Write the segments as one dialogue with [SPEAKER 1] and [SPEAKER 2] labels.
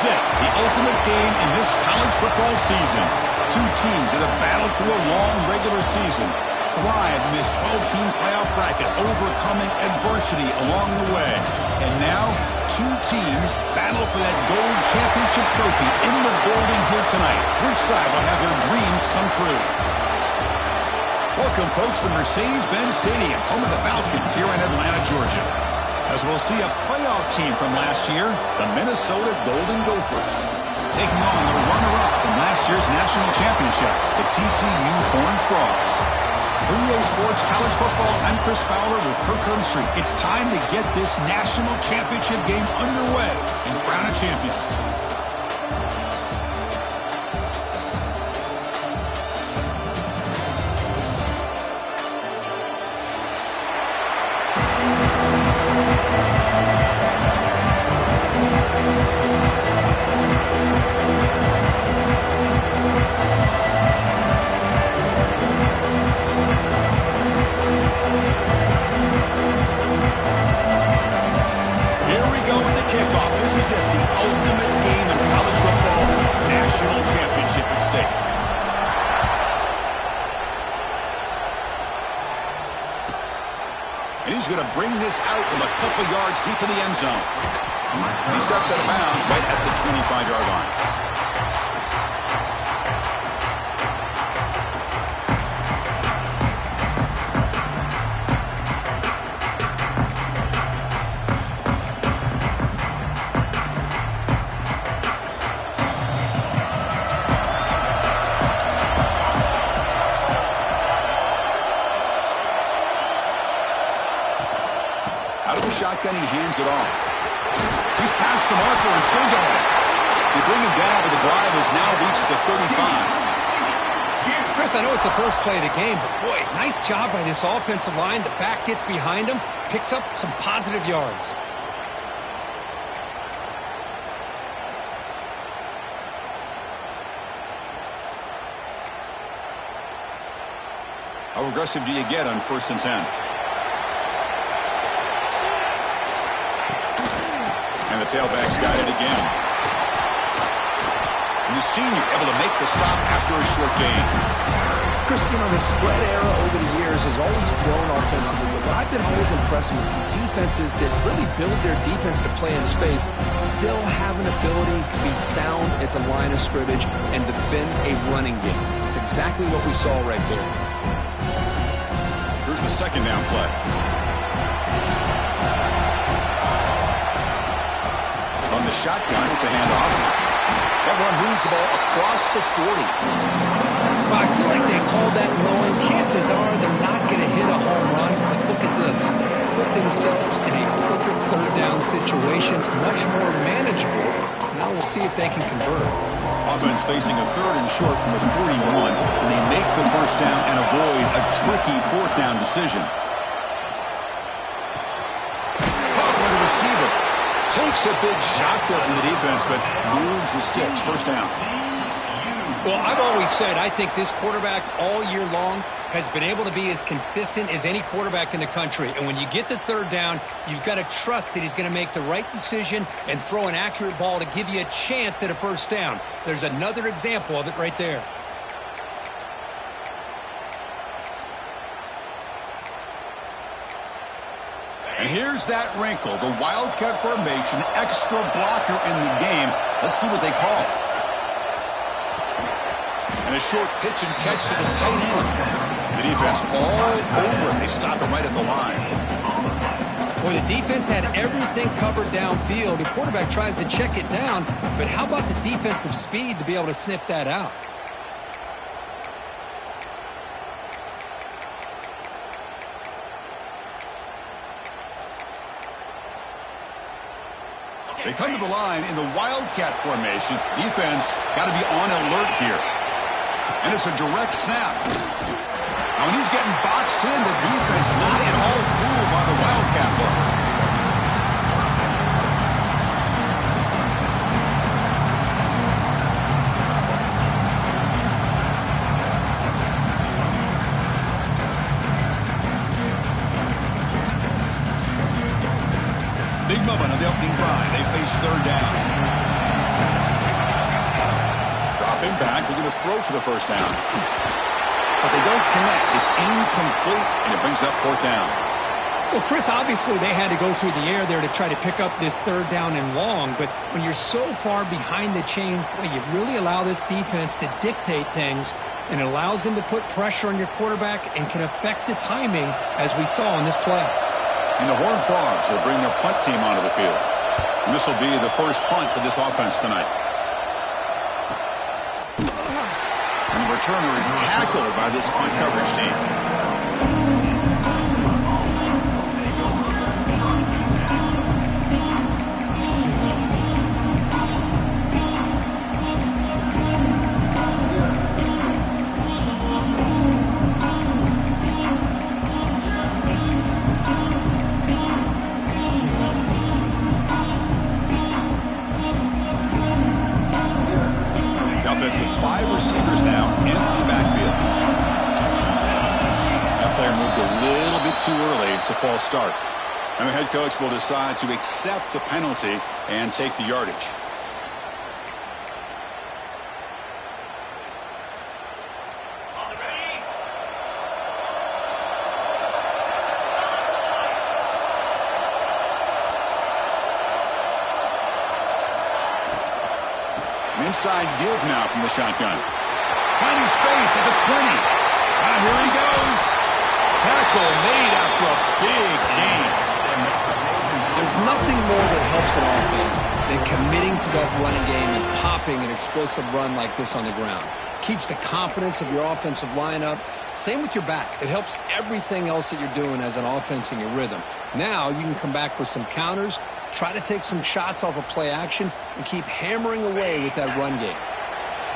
[SPEAKER 1] is it, the ultimate game in this college football season. Two teams that have battled through a long regular season, thrived in this 12-team playoff bracket, overcoming adversity along the way. And now, two teams battle for that gold championship trophy in the building here tonight. Which side will have their dreams come true? Welcome, folks, to Mercedes-Benz Stadium, home of the Falcons here in Atlanta, Georgia. As we'll see a playoff team from last year, the Minnesota Golden Gophers, taking on the runner-up from last year's national championship, the TCU Horned Frogs. For EA Sports College Football, I'm Chris Fowler with Kirk Herbstreit. It's time to get this national championship game underway and crown a champion. Deep in the end zone. He steps out of bounds right at the 25-yard line. Shotgun, he hands it off. He's past the marker and still going. They bring him down, but the drive has now reached the 35.
[SPEAKER 2] Chris, I know it's the first play of the game, but boy, nice job by this offensive line. The back gets behind him, picks up some positive yards.
[SPEAKER 1] How aggressive do you get on 1st and 10? And the tailback's got it again. And the senior able to make the stop after a short gain.
[SPEAKER 3] Chris, you know, the spread era over the years has always grown offensively, but I've been always impressed with defenses that really build their defense to play in space, still have an ability to be sound at the line of scrimmage and defend a running game. It's exactly what we saw right there.
[SPEAKER 1] Here's the second down play. On the shotgun, it's a handoff. That one moves the ball across the 40.
[SPEAKER 2] Well, I feel like they called that knowing chances are they're not going to hit a home run. But look at this. Put themselves in a perfect third down situation. It's much more manageable. Now we'll see if they can convert.
[SPEAKER 1] Offense facing a 3rd and short from the 41. And they make the first down and avoid a tricky 4th down decision. Caught by the receiver. Takes a big shot there from the defense, but moves the sticks. First down.
[SPEAKER 2] Well, I've always said I think this quarterback all year long has been able to be as consistent as any quarterback in the country. And when you get the 3rd down, you've got to trust that he's going to make the right decision and throw an accurate ball to give you a chance at a first down. There's another example of it right there.
[SPEAKER 1] And here's that wrinkle, the Wildcat formation, extra blocker in the game. Let's see what they call. And a short pitch and catch to the tight end. The defense all over it. They stop it right at the line.
[SPEAKER 2] Well, the defense had everything covered downfield. The quarterback tries to check it down, but how about the defensive speed to be able to sniff that out?
[SPEAKER 1] They come to the line in the Wildcat formation. Defense got to be on alert here. And it's a direct snap. Now, when he's getting boxed in, the defense not at all fooled by the Wildcat look. Big moment on the opening drive. They face 3rd down. back, looking to throw for the first down. But they don't connect. It's incomplete, and it brings up fourth down.
[SPEAKER 2] Well, Chris, obviously they had to go through the air there to try to pick up this third down and long, but when you're so far behind the chains, boy, you really allow this defense to dictate things, and it allows them to put pressure on your quarterback and can affect the timing, as we saw in this play.
[SPEAKER 1] And the Horned Frogs will bring their punt team onto the field. And this will be the first punt for this offense tonight. And the returner is tackled by this punt coverage team. With 5 receivers now, empty backfield. That player moved a little bit too early to false start. And the head coach will decide to accept the penalty and take the yardage. Inside give now from the shotgun. Finding space at the 20. Here he goes. Tackle made after a big gain.
[SPEAKER 3] There's nothing more that helps an offense than committing to that running game and popping an explosive run like this on the ground. Keeps the confidence of your offensive lineup. Same with your back. It helps everything else that you're doing as an offense in your rhythm. Now you can come back with some counters, try to take some shots off of play action, and keep hammering away with that run game.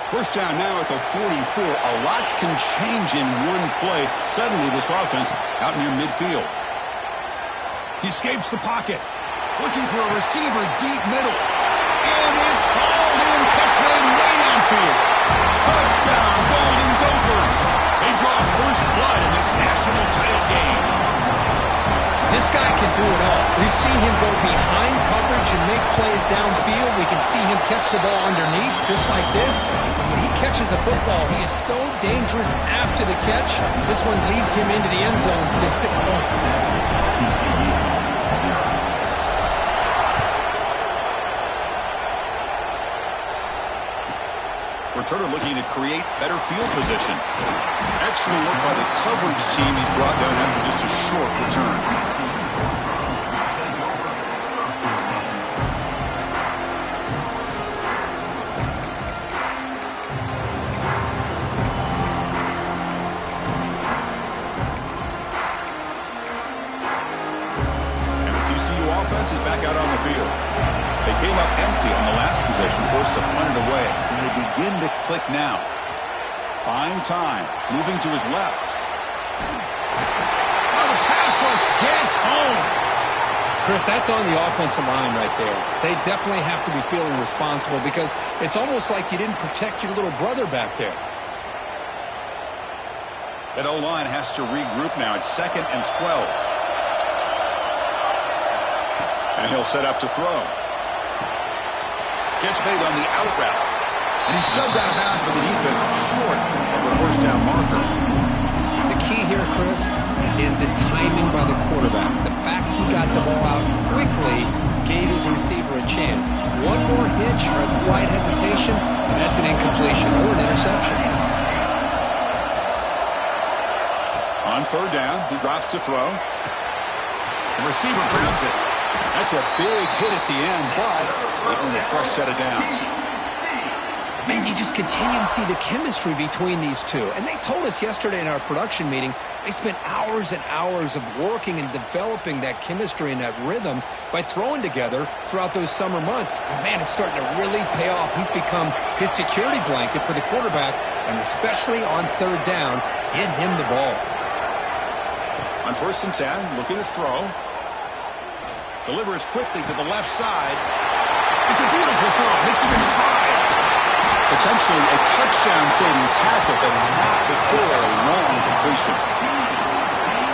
[SPEAKER 1] First down now at the 44. A lot can change in one play. Suddenly this offense out near midfield. He escapes the pocket. Looking for a receiver deep middle. And it's hauled in. Catch made way downfield. Touchdown, Golden Gophers. They draw first blood in this national title game.
[SPEAKER 2] This guy can do it all. We've seen him go behind coverage and make plays downfield. We can see him catch the ball underneath, just like this. When he catches a football, he is so dangerous after the catch. This one leads him into the end zone for the 6 points.
[SPEAKER 1] Returner looking to create better field position. Excellent work by the coverage team. He's brought down after just a short return. And the TCU offense is back out on the field. They came up empty on the last possession, forced to punt it away, and they begin to click now. Buying time, moving to his left. Oh, the pass rush gets home.
[SPEAKER 2] Chris, that's on the offensive line right there. They definitely have to be feeling responsible because it's almost like you didn't protect your little brother back there.
[SPEAKER 1] That O-line has to regroup now. It's 2nd and 12. And he'll set up to throw. Gets made on the out route. And he's shoved out of bounds by the defense short of the first down marker.
[SPEAKER 3] The key here, Chris, is the timing by the quarterback. The fact he got the ball out quickly gave his receiver a chance. One more hitch or a slight hesitation, and that's an incompletion or an interception.
[SPEAKER 1] On 3rd down, he drops to throw. The receiver grabs it. That's a big hit at the end, but even a fresh set of downs.
[SPEAKER 3] Man, you just continue to see the chemistry between these two. And they told us yesterday in our production meeting, they spent hours and hours of working and developing that chemistry and that rhythm by throwing together throughout those summer months. And man, it's starting to really pay off. He's become his security blanket for the quarterback, and especially on 3rd down, get him the ball.
[SPEAKER 1] On 1st and 10, looking to throw. Delivers quickly to the left side. It's a beautiful throw. Hits him in stride. Potentially a touchdown-saving tackle, but not before a long completion.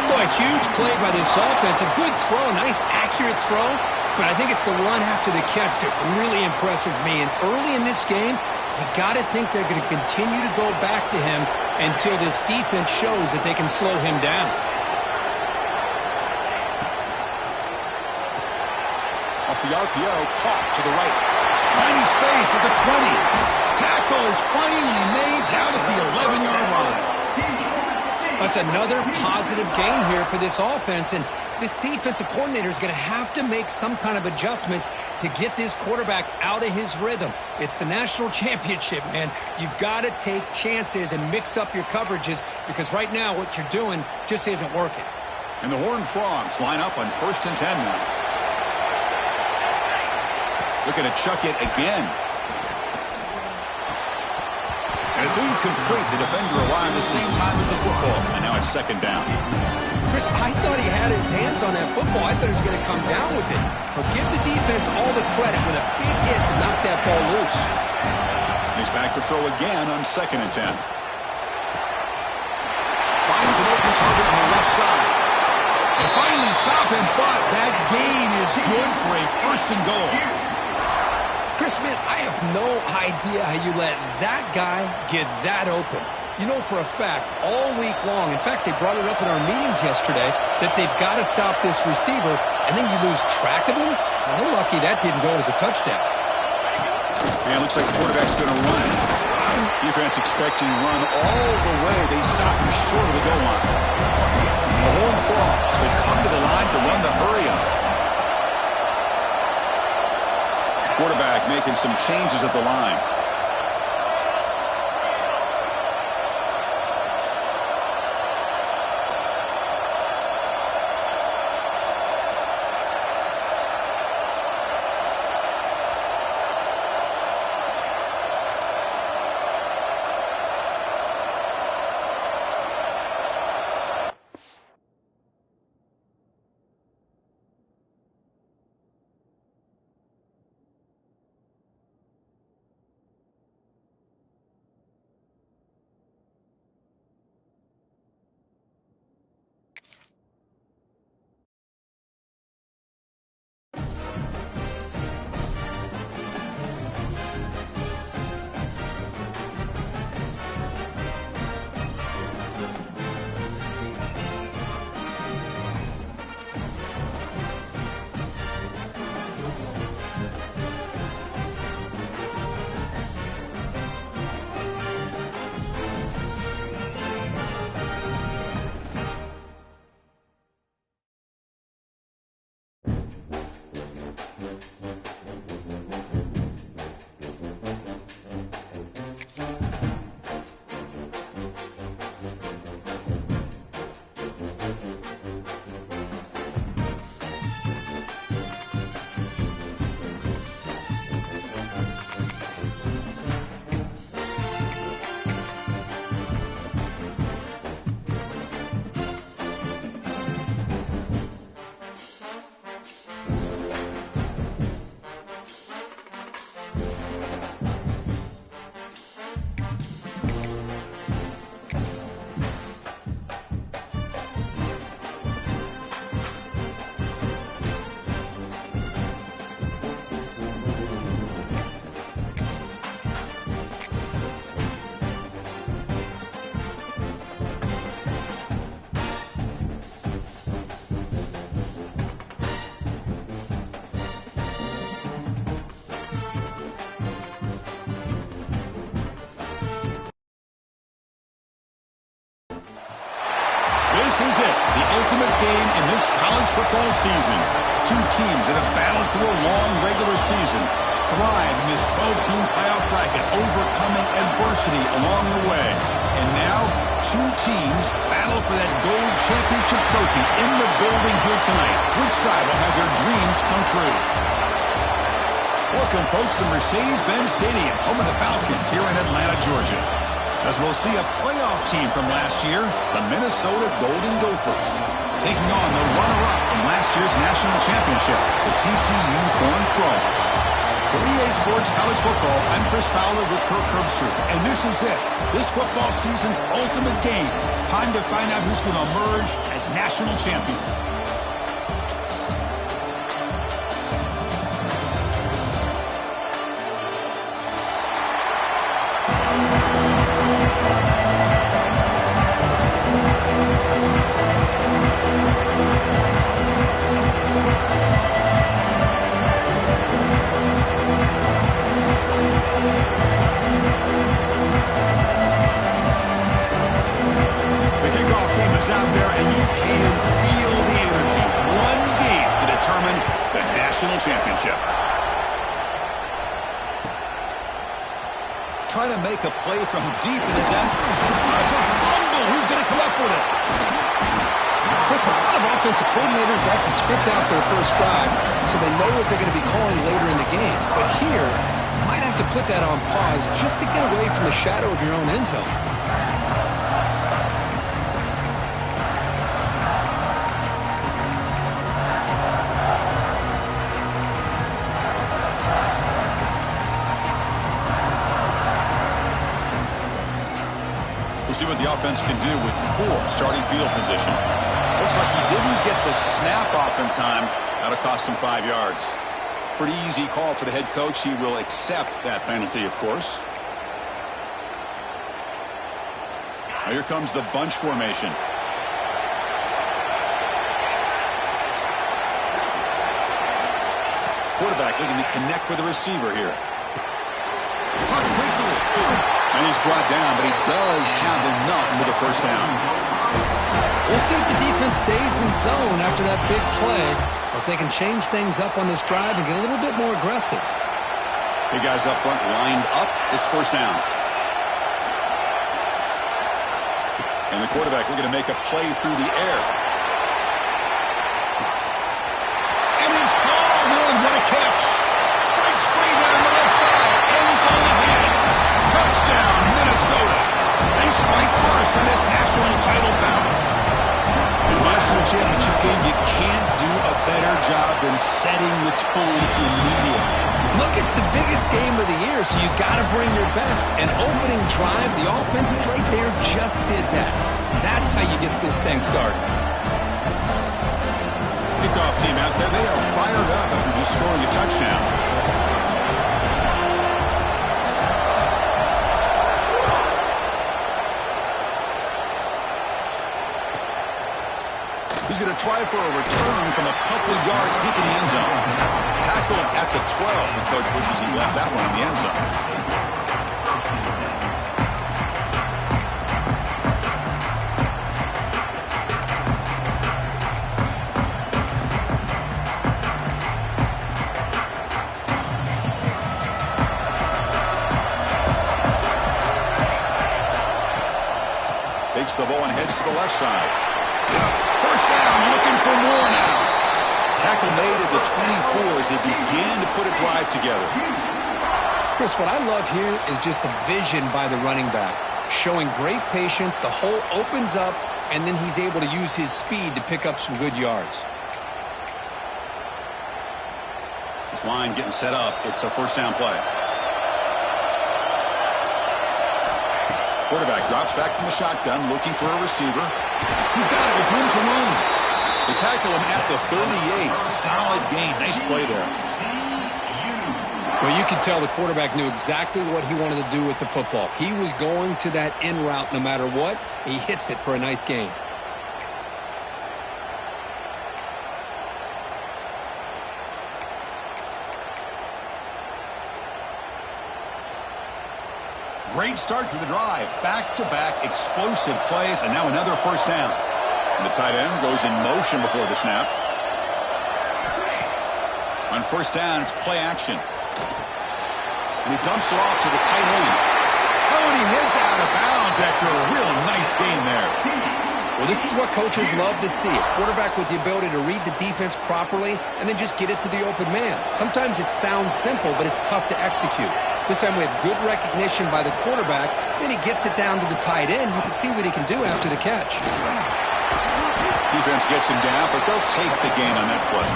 [SPEAKER 2] Boy, a huge play by this offense. A good throw, a nice, accurate throw. But I think it's the run after the catch that really impresses me. And early in this game, you got to think they're going to continue to go back to him until this defense shows that they can slow him down.
[SPEAKER 1] Off the RPO, caught to the right. Finding space at the 20. Tackle is finally made down at the 11-yard line.
[SPEAKER 2] That's another positive gain here for this offense, and this defensive coordinator is going to have to make some kind of adjustments to get this quarterback out of his rhythm. It's the national championship, man. You've got to take chances and mix up your coverages because right now what you're doing just isn't working.
[SPEAKER 1] And the Horned Frogs line up on 1st and 10 now. Looking to chuck it again. And it's incomplete. The defender arrived the same time as the football. And now it's 2nd down.
[SPEAKER 2] Chris, I thought he had his hands on that football. I thought he was going to come down with it. But give the defense all the credit with a big hit to knock that ball loose.
[SPEAKER 1] He's back to throw again on 2nd and 10. Finds an open target on the left side. And finally stop him, but that gain is good for a 1st and goal.
[SPEAKER 2] Chris, man, I have no idea how you let that guy get that open. You know for a fact, all week long, in fact, they brought it up in our meetings yesterday, that they've got to stop this receiver, and then you lose track of him? And they're lucky that didn't go as a touchdown.
[SPEAKER 1] Yeah, looks like the quarterback's going to run. Defense expecting run all the way. They stop him short of the goal line. The Horned Frogs will come to the line to run the hurry-up. Quarterback making some changes at the line. This is it, the ultimate game in this college football season. Two teams that have battled through a long regular season, thrive in this 12-team playoff bracket, overcoming adversity along the way. And now, two teams battle for that gold championship trophy in the building here tonight. Which side will have their dreams come true? Welcome, folks, to Mercedes-Benz Stadium, home of the Falcons here in Atlanta, Georgia. As we'll see a playoff team from last year, the Minnesota Golden Gophers, taking on the runner-up from last year's national championship, the TCU Horned Frogs. For EA Sports College Football, I'm Chris Fowler with Kirk Herbstreit, and this is it, this football season's ultimate game. Time to find out who's going to emerge as national champion. national championship. Trying to make a play from deep in his end. It's a fumble. Who's going to come up with it?
[SPEAKER 3] Chris, a lot of offensive coordinators like to script out their first drive so they know what they're going to be calling later in the game. But here, you might have to put that on pause just to get away from the shadow of your own end zone.
[SPEAKER 1] We'll see what the offense can do with poor starting field position. Looks like he didn't get the snap off in time. That'll cost him 5 yards. Pretty easy call for the head coach. He will accept that penalty, of course. Now here comes the bunch formation. Quarterback looking to connect with the receiver here. Caught quickly. And he's brought down, but he does have enough for the first down.
[SPEAKER 3] We'll see if the defense stays in zone after that big play, or if they can change things up on this drive and get a little bit more aggressive.
[SPEAKER 1] Big guys up front lined up. It's first down. And the quarterback looking to make a play through the air. And it's hauled in. What a catch. Breaks free down the left side. Ends on the head. Touchdown, Minnesota. They strike first in this national title bout. In the national championship game, you can't do a better job than setting the tone immediately.
[SPEAKER 3] Look, it's the biggest game of the year, so you got to bring your best. An opening drive, the offense right there just did that. That's how you get this thing started.
[SPEAKER 1] Kickoff team out there, they are fired up after just scoring a touchdown. He's going to try for a return from a couple of yards deep in the end zone. Tackled at the 12. The coach wishes he left that one in the end zone. Takes the ball and heads to the left side. First down, looking for more now. Tackle made at the 24 as they begin to put a drive together.
[SPEAKER 3] Chris, what I love here is just the vision by the running back. Showing great patience, the hole opens up, and then he's able to use his speed to pick up some good yards.
[SPEAKER 1] This line getting set up. It's a first down play. Quarterback drops back from the shotgun, looking for a receiver. He's got it with room to run. They tackle him at the 38. Solid gain. Nice play there.
[SPEAKER 3] Well, you could tell the quarterback knew exactly what he wanted to do with the football. He was going to that in route no matter what. He hits it for a nice gain.
[SPEAKER 1] Great start to the drive. Back-to-back explosive plays, and now another first down. And the tight end goes in motion before the snap. On first down, it's play action. And he dumps it off to the tight end. Oh, and he heads out of bounds after a really nice gain there.
[SPEAKER 3] Well, this is what coaches love to see. A quarterback with the ability to read the defense properly and then just get it to the open man. Sometimes it sounds simple, but it's tough to execute. This time we have good recognition by the quarterback. Then he gets it down to the tight end. You can see what he can do after the catch.
[SPEAKER 1] Defense gets him down, but they'll take the gain on that play.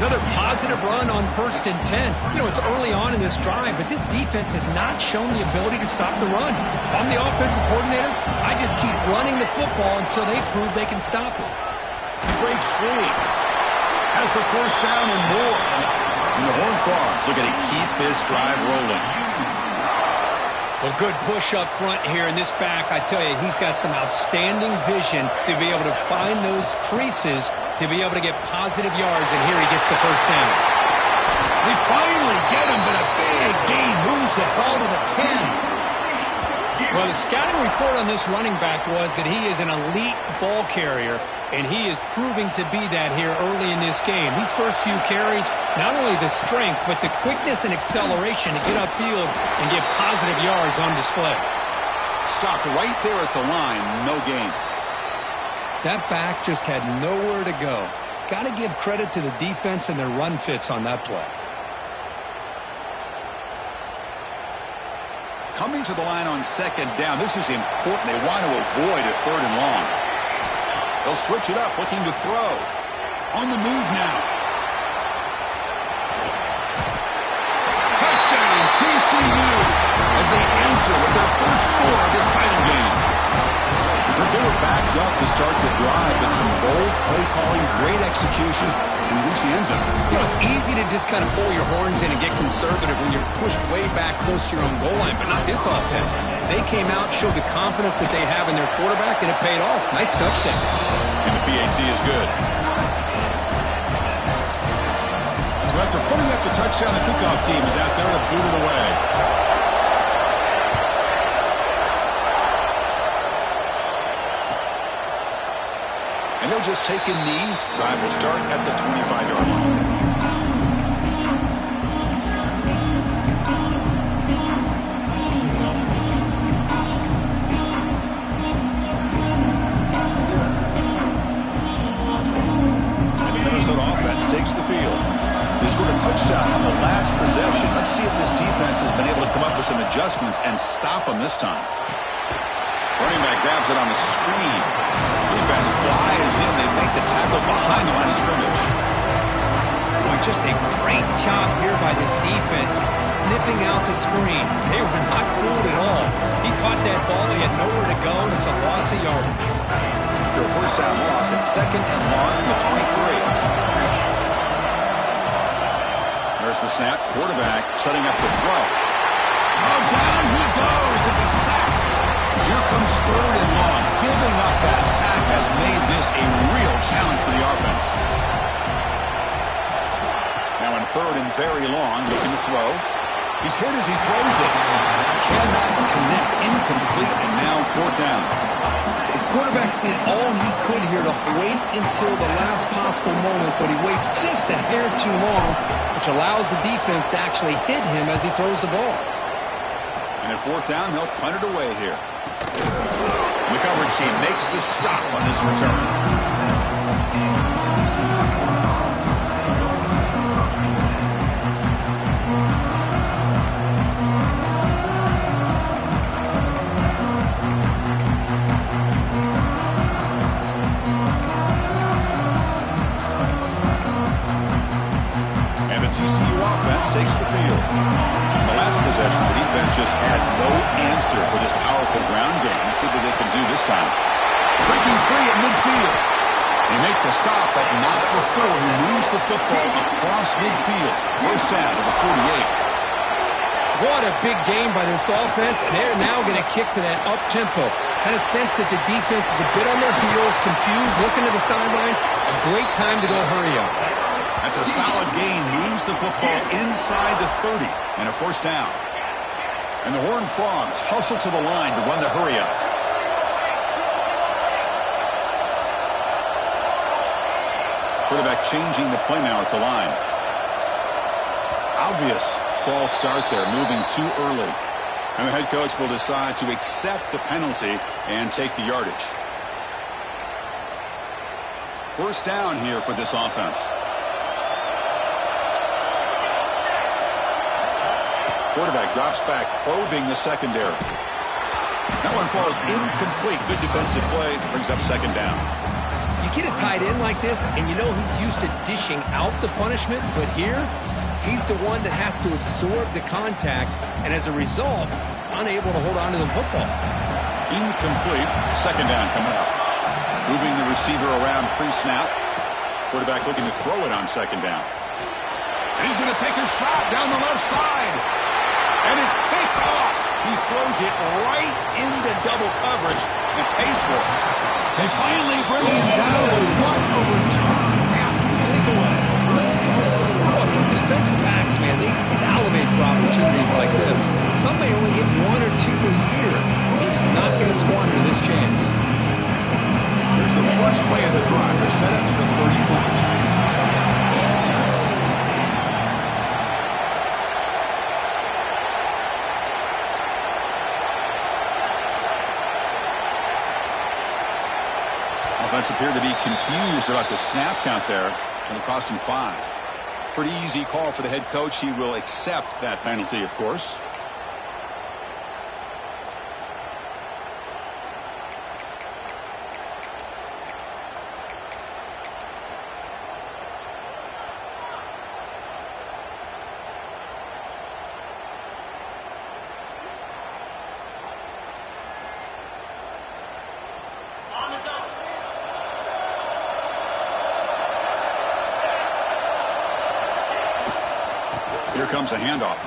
[SPEAKER 2] Another positive run on 1st and 10. You know, it's early on in this drive, but this defense has not shown the ability to stop the run. If I'm the offensive coordinator, I just keep running the football until they prove they can stop it.
[SPEAKER 1] Breaks free. Has the first down and more. And the Horned Frogs are going to keep this drive rolling.
[SPEAKER 2] Well, good push up front here in this back. I tell you, he's got some outstanding vision to be able to find those creases, to be able to get positive yards, and here he gets the first down.
[SPEAKER 1] They finally get him, but a big gain moves the ball to the 10.
[SPEAKER 2] Well, the scouting report on this running back was that he is an elite ball carrier. and he is proving to be that here early in this game. These first few carries, not only the strength, but the quickness and acceleration to get upfield and get positive yards on display.
[SPEAKER 1] Stopped right there at the line, no gain.
[SPEAKER 2] That back just had nowhere to go. Got to give credit to the defense and their run fits on that play.
[SPEAKER 1] Coming to the line on second down. This is important. They want to avoid a third and long. They'll switch it up, looking to throw. On the move now. Touchdown, TCU, as they answer with their first score of this title game. They were backed up to start the drive, but some bold play calling, great execution, and reach the end zone.
[SPEAKER 2] You know, it's easy to just kind of pull your horns in and get conservative when you're pushed way back close to your own goal line, but not this offense. They came out, showed the confidence that they have in their quarterback, and it paid off. Nice touchdown.
[SPEAKER 1] And the PAT is good. So after putting up the touchdown, the kickoff team is out there to boot it away. And they'll just take a knee. Drive will start at the 25-yard line. And the Minnesota offense takes the field. They scored a touchdown on the last possession. Let's see if this defense has been able to come up with some adjustments and stop them this time. Running back grabs it on the screen. Defense flies in. They make the tackle behind the line of scrimmage.
[SPEAKER 2] Boy, just a great job here by this defense, sniffing out the screen. They were not fooled at all. He caught that ball. He had nowhere to go, and it's a loss of yardage.
[SPEAKER 1] After a first down loss, it's second and long from the 23. There's the snap. Quarterback setting up the throw. Oh, down he goes. It's a sack. Here comes third and long. Giving up that sack has made this a real challenge for the offense. Now in third and very long, looking to throw. He's hit as he throws it. Cannot connect, incomplete, and now fourth down.
[SPEAKER 2] The quarterback did all he could here to wait until the last possible moment, but he waits just a hair too long, which allows the defense to actually hit him as he throws the ball.
[SPEAKER 1] And at fourth down, they'll punt it away here. The coverage team makes the stop on this return. And the TCU offense takes the field. The last possession, the defense just had no answer for this powerful ground game. Let's see what they can do this time. Breaking free at midfield. They make the stop, but not before he moves the football across midfield. First down to the 48.
[SPEAKER 2] What a big game by this offense, and they're now going to kick to that up-tempo. Kind of sense that the defense is a bit on their heels, confused, looking to the sidelines. A great time to go hurry up.
[SPEAKER 1] That's a solid gain. Moves the football inside the 30 and a first down. And the Horned Frogs hustle to the line to run the hurry up. Quarterback changing the play now at the line. Obvious false start there, moving too early. And the head coach will decide to accept the penalty and take the yardage. First down here for this offense. Quarterback drops back, probing the secondary. That one falls incomplete. Good defensive play. Brings up second down.
[SPEAKER 2] You get a tight end like this, and you know he's used to dishing out the punishment, but here, he's the one that has to absorb the contact, and as a result, he's unable to hold on to the football.
[SPEAKER 1] Incomplete. Second down coming up. Moving the receiver around pre-snap. Quarterback looking to throw it on second down. And he's going to take a shot down the left side. And it's picked off. He throws it right into double coverage and pays for it. They finally bring him down to one overtime after the takeaway.
[SPEAKER 2] Oh, for defensive backs, man, they salivate for opportunities like this. Some may only get one or two a year. He's not going to squander this chance.
[SPEAKER 1] Here's the front first play of the drive. They're set up at the 31. Offense appeared to be confused about the snap count there, and it cost him 5. Pretty easy call for the head coach. He will accept that penalty, of course. Here comes a handoff.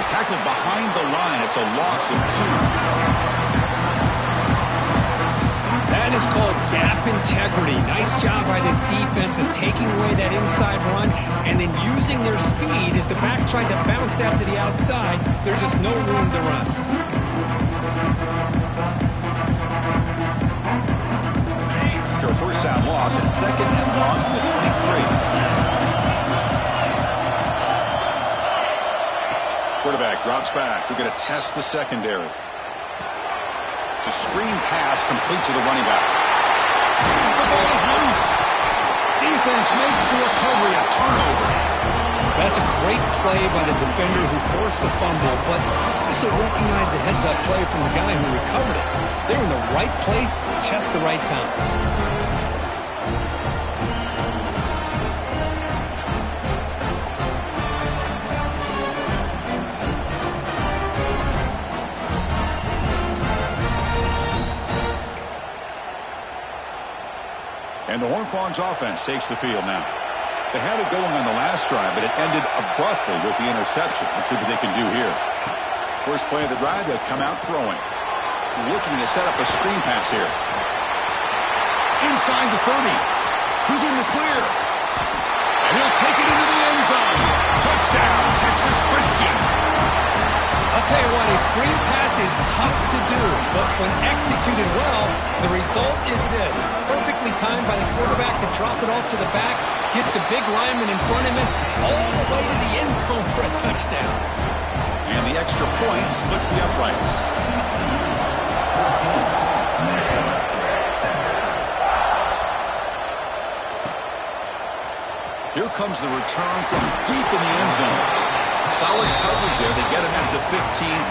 [SPEAKER 1] Tackled behind the line. It's a loss of 2.
[SPEAKER 2] That is called gap integrity. Nice job by this defense of taking away that inside run and then using their speed as the back tried to bounce out to the outside. There's just no room to run.
[SPEAKER 1] After a first down loss, it's 2nd and long from the 23. Quarterback drops back. We're going to test the secondary. It's a screen pass complete to the running back. The ball is loose. Defense makes the recovery a turnover.
[SPEAKER 2] That's a great play by the defender who forced the fumble, but let's also recognize the heads-up play from the guy who recovered it. They're in the right place, just the right time.
[SPEAKER 1] And the Horned Frogs offense takes the field now. They had it going on the last drive, but it ended abruptly with the interception. Let's see what they can do here. First play of the drive, they'll come out throwing. Looking to set up a screen pass here. Inside the 30. Who's in the clear? And he'll take it into the end zone. Touchdown, Texas Christian.
[SPEAKER 2] I'll tell you what, a screen pass is tough to do, but when executed well, the result is this. Perfectly timed by the quarterback to drop it off to the back, gets the big lineman in front of him, all the way to the end zone for a touchdown.
[SPEAKER 1] And the extra point splits the uprights. Here comes the return from deep in the end zone. Solid coverage there. They get him at the 15.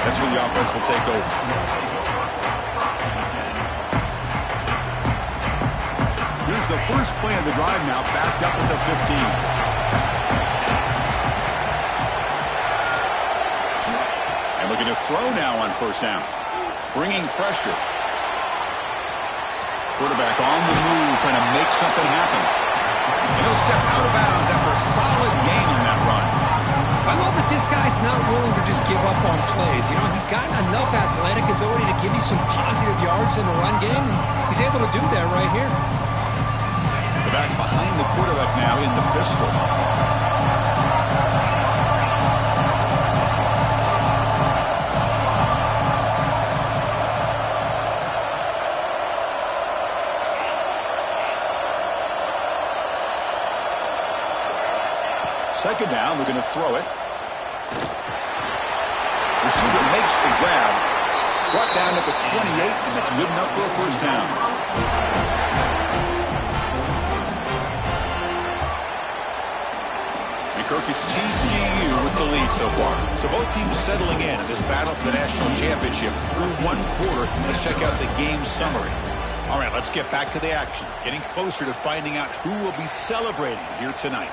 [SPEAKER 1] That's where the offense will take over. Here's the first play of the drive now, backed up at the 15. And looking to throw now on first down. Bringing pressure. Quarterback on the move, trying to make something happen. And he'll step out of bounds after a solid gain on that run.
[SPEAKER 2] I love that this guy's not willing to just give up on plays. You know, he's got enough athletic ability to give you some positive yards in the run game. He's able to do that right here.
[SPEAKER 1] The back behind the quarterback now in the pistol. Second down, we're going to throw it. Receiver makes the grab. Brought down at the 28, and that's good enough for a first down. And Kirk, it's TCU with the lead so far. So both teams settling in this battle for the national championship through one quarter. Let's check out the game summary. All right, let's get back to the action. Getting closer to finding out who will be celebrating here tonight.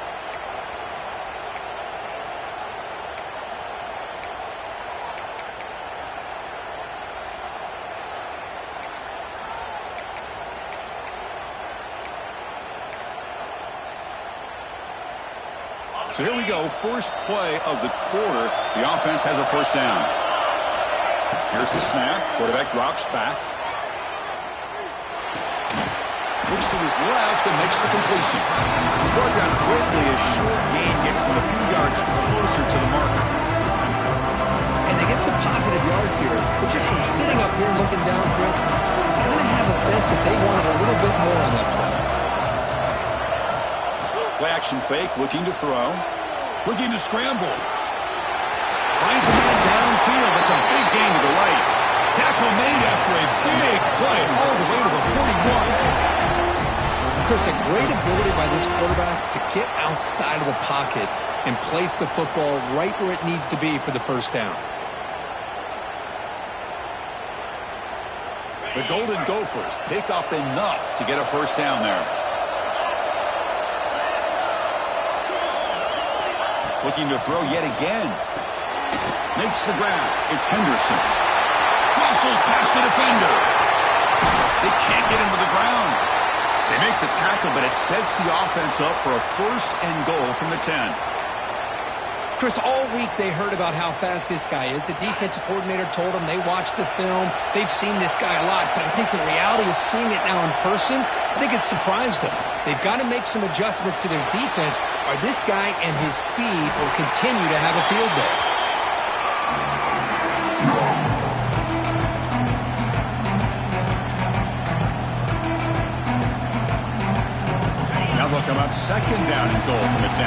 [SPEAKER 1] So here we go, first play of the quarter. The offense has a first down. Here's the snap. Quarterback drops back. Looks to his left and makes the completion. He's brought down quickly as short gain gets them a few yards closer to the marker.
[SPEAKER 2] And they get some positive yards here. But just from sitting up here looking down, Chris, you kind of have a
[SPEAKER 3] the sense that they wanted a little bit more on that play.
[SPEAKER 1] Play action fake, looking to throw. Looking to scramble. Finds a man downfield. That's a big gain to the right. Tackle made after a big play all the way to the 41.
[SPEAKER 3] Chris, a great ability by this quarterback to get outside of the pocket and place the football right where it needs to be for the first down.
[SPEAKER 1] The Golden Gophers pick up enough to get a first down there. Looking to throw yet again. Makes the grab. It's Henderson. Muscles past the defender. They can't get him to the ground. They make the tackle, but it sets the offense up for a first and goal from the 10.
[SPEAKER 3] Chris, all week they heard about how fast this guy is. The defensive coordinator told them they watched the film. They've seen this guy a lot, but I think the reality of seeing it now in person, I think it's surprised them. They've got to make some adjustments to their defense, or this guy and his speed will continue to have a field day.
[SPEAKER 1] Now they'll come up second down and goal from the 10.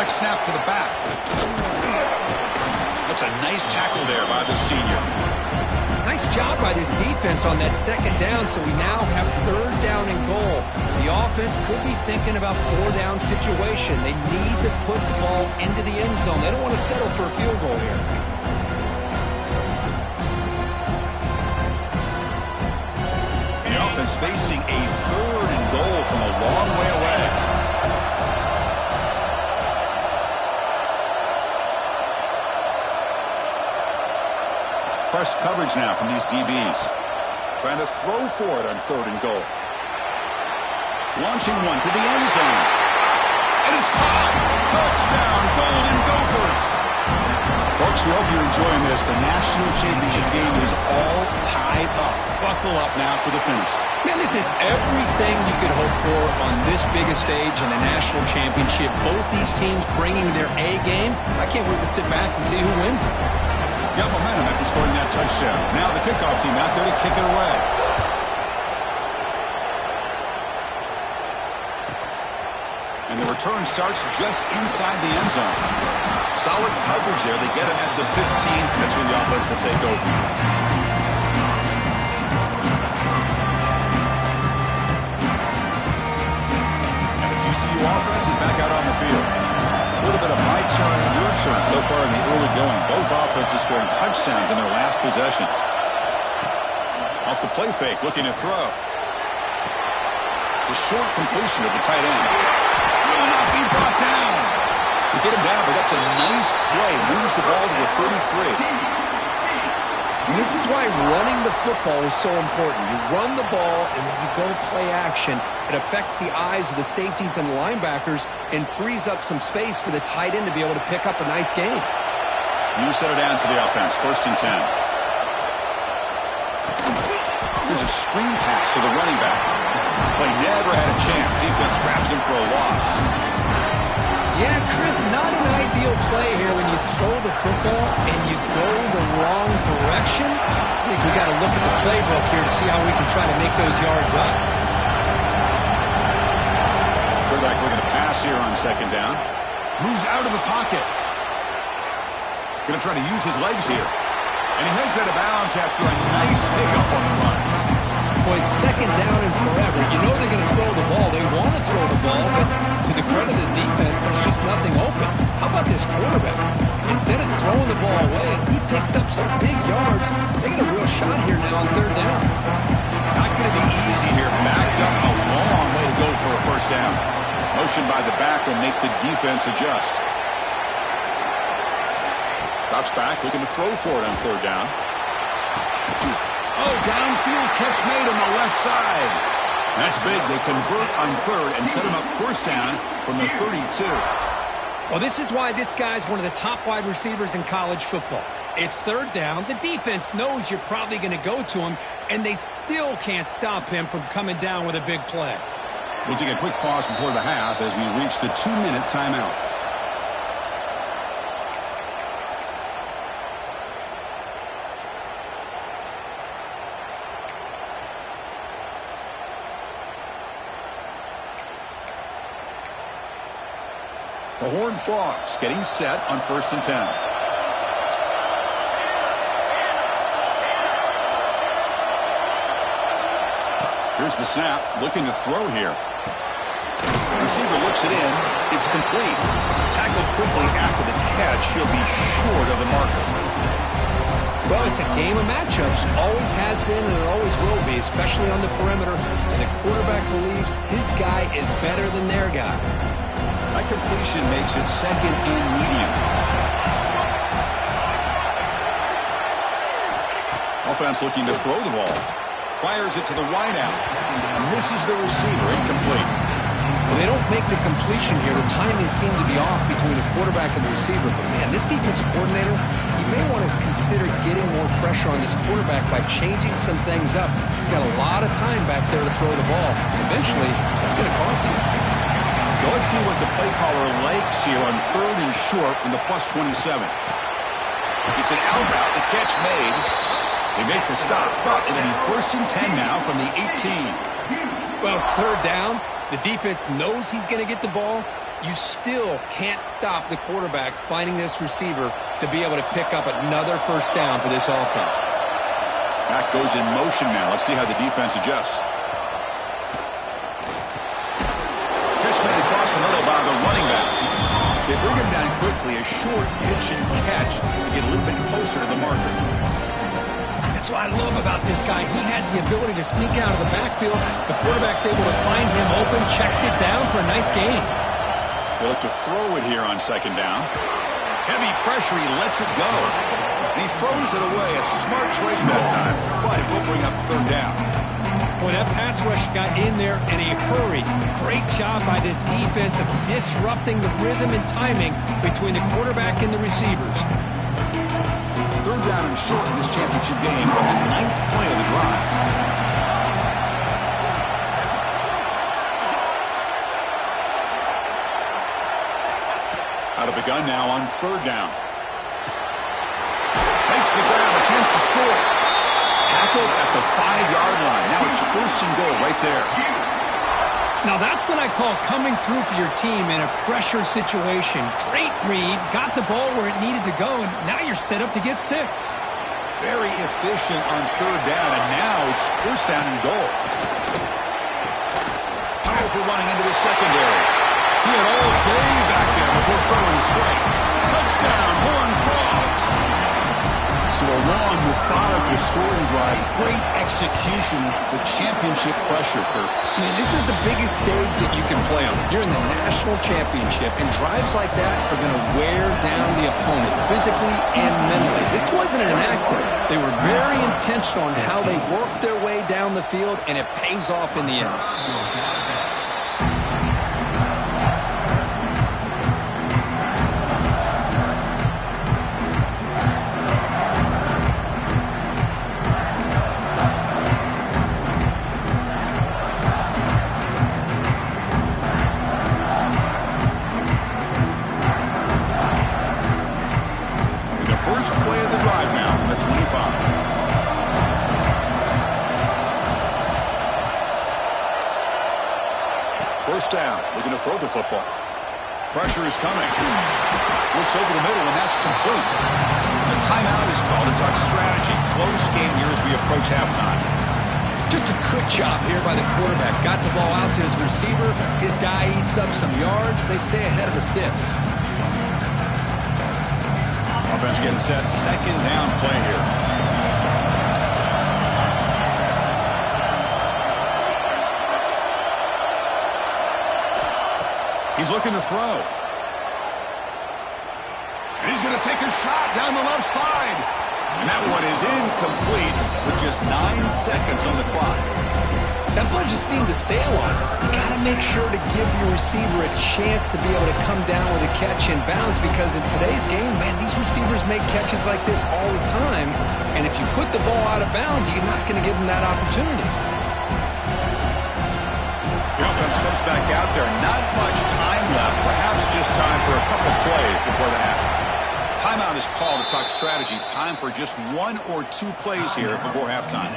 [SPEAKER 1] Snap to the back. That's a nice tackle there by the senior.
[SPEAKER 3] Nice job by this defense on that second down, so we now have third down and goal. The offense could be thinking about four-down situation. They need to put the ball into the end zone. They don't want to settle for a field goal here.
[SPEAKER 1] The offense facing a third and goal from a long way away. Press coverage now from these DBs. Trying to throw for it on third and goal. Launching one to the end zone. And it's caught. Touchdown, Golden Gophers. Folks, we hope you're enjoying this. The national championship game is all tied up. Buckle up now for the finish.
[SPEAKER 3] Man, this is everything you could hope for on this biggest stage in the national championship. Both these teams bringing their A game. I can't wait to sit back and see who wins it.
[SPEAKER 1] Got momentum after scoring that touchdown. Now the kickoff team out there to kick it away. And the return starts just inside the end zone. Solid coverage there. They get him at the 15. That's when the offense will take over. And the TCU offense is back out on the field. A little bit of my turn, your turn so far in the early going. Both offenses scoring touchdowns in their last possessions. Off the play fake, looking to throw. The short completion of the tight end. Will not be brought down. They get him down, but that's a nice play. Moves the ball to the 33.
[SPEAKER 3] This is why running the football is so important. You run the ball, and then you go play action. It affects the eyes of the safeties and linebackers and frees up some space for the tight end to be able to pick up a nice gain.
[SPEAKER 1] New set of downs for the offense. First and 10. Here's a screen pass to the running back. Play never had a chance. Defense grabs him for a loss.
[SPEAKER 3] Yeah, Chris, not an ideal play here when you throw the football and you go the wrong direction. I think we got to look at the playbook here to see how we can try to make those yards up.
[SPEAKER 1] Quarterback looking to pass here on second down. Moves out of the pocket. Going to try to use his legs here. And he heads out of bounds after a nice pickup on the run.
[SPEAKER 3] Boy, it's second down and forever. You know they're going to throw the ball. They want to throw the ball, but to the credit of the defense, there's just nothing open. How about this quarterback? Instead of throwing the ball away, he picks up some big yards. They get a real shot here now on third down.
[SPEAKER 1] Not going to be easy here. Backed up a long way to go for a first down. Motion by the back will make the defense adjust. Drops back, looking to throw for it on third down. Oh, downfield catch made on the left side. That's big. They convert on third and set him up first down from the 32.
[SPEAKER 2] Well, this is why this guy's one of the top wide receivers in college football. It's third down. The defense knows you're probably going to go to him, and they still can't stop him from coming down with a big play.
[SPEAKER 1] We'll take a quick pause before the half as we reach the 2-minute timeout. The Horned Frogs getting set on 1st and 10. Here's the snap, looking to throw here. Receiver looks it in. It's complete. Tackled quickly after the catch. He'll be short of the marker.
[SPEAKER 2] Well, it's a game of matchups. Always has been and it always will be, especially on the perimeter. And the quarterback believes his guy is better than their guy.
[SPEAKER 1] That completion makes it 2nd and medium. Offense looking to throw the ball. Fires it to the wideout. Misses the receiver. Incomplete.
[SPEAKER 2] Well, they don't make the completion here. The timing seemed to be off between the quarterback and the receiver. But, man, this defensive coordinator, he may want to consider getting more pressure on this quarterback by changing some things up. He's got a lot of time back there to throw the ball. And eventually, that's going to cost you.
[SPEAKER 1] So let's see what the play caller likes here on 3rd and short from the +27. It's an out route. The catch made. They make the stop, but it'll be 1st and 10 now from the 18.
[SPEAKER 2] Well, it's 3rd down. The defense knows he's going to get the ball. You still can't stop the quarterback finding this receiver to be able to pick up another 1st down for this offense.
[SPEAKER 1] Back goes in motion now. Let's see how the defense adjusts. Catch made across the middle by the running back. They bring him down quickly, a short pitch and catch to get a little bit closer to the marker.
[SPEAKER 2] That's what I love about this guy. He has the ability to sneak out of the backfield. The quarterback's able to find him open, checks it down for a nice gain.
[SPEAKER 1] They look to throw it here on 2nd down. Heavy pressure, he lets it go. And he throws it away. A smart choice that time. But it will bring up 3rd down.
[SPEAKER 2] Boy, that pass rush got in there in a hurry. Great job by this defense of disrupting the rhythm and timing between the quarterback and the receivers.
[SPEAKER 1] 3rd down and short in this championship game on the 9th play of the drive. Out of the gun now on 3rd down. Makes the grab, a chance to score. Tackled at the 5-yard line. Now it's 1st and goal right there.
[SPEAKER 2] Now that's what I call coming through for your team in a pressure situation. Great read, got the ball where it needed to go, and now you're set up to get 6.
[SPEAKER 1] Very efficient on 3rd down, and now it's 1st down and goal. Powerful running into the secondary. He had all day back there before throwing a strike. Touchdown, Horned Frogs. So a long, methodical scoring drive. Great execution with championship pressure, Kurt.
[SPEAKER 2] Man, this is the biggest stage that you can play on. You're in the national championship, and drives like that are going to wear down the opponent physically and mentally. This wasn't an accident. They were very intentional on how they worked their way down the field, and it pays off in the end.
[SPEAKER 1] First play of the drive now from the 25. 1st down, looking to throw the football. Pressure is coming. Looks over the middle, and that's complete. A timeout is called to talk strategy. Close game here as we approach halftime.
[SPEAKER 2] Just a good job here by the quarterback. Got the ball out to his receiver. His guy eats up some yards. They stay ahead of the sticks.
[SPEAKER 1] Offense getting set. 2nd down play here. He's looking to throw. And he's going to take a shot down the left side. And that one is incomplete with just 9 seconds on the clock.
[SPEAKER 3] That ball just seemed to sail on him. You got to make sure to give your receiver a chance to be able to come down with a catch and bounce, because in today's game, man, these receivers make catches like this all the time. And if you put the ball out of bounds, you're not going to give them that opportunity.
[SPEAKER 1] The offense comes back out there. Not much time left. Perhaps just time for a couple plays before the half. Timeout is called to talk strategy. Time for just 1 or 2 plays here before halftime.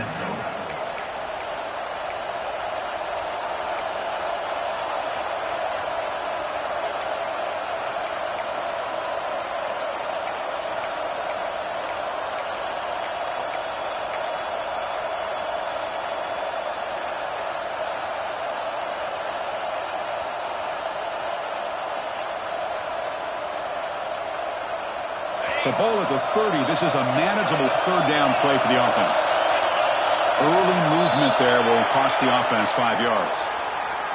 [SPEAKER 1] So ball at the 30. This is a manageable third down play for the offense. Early movement there will cost the offense 5 yards.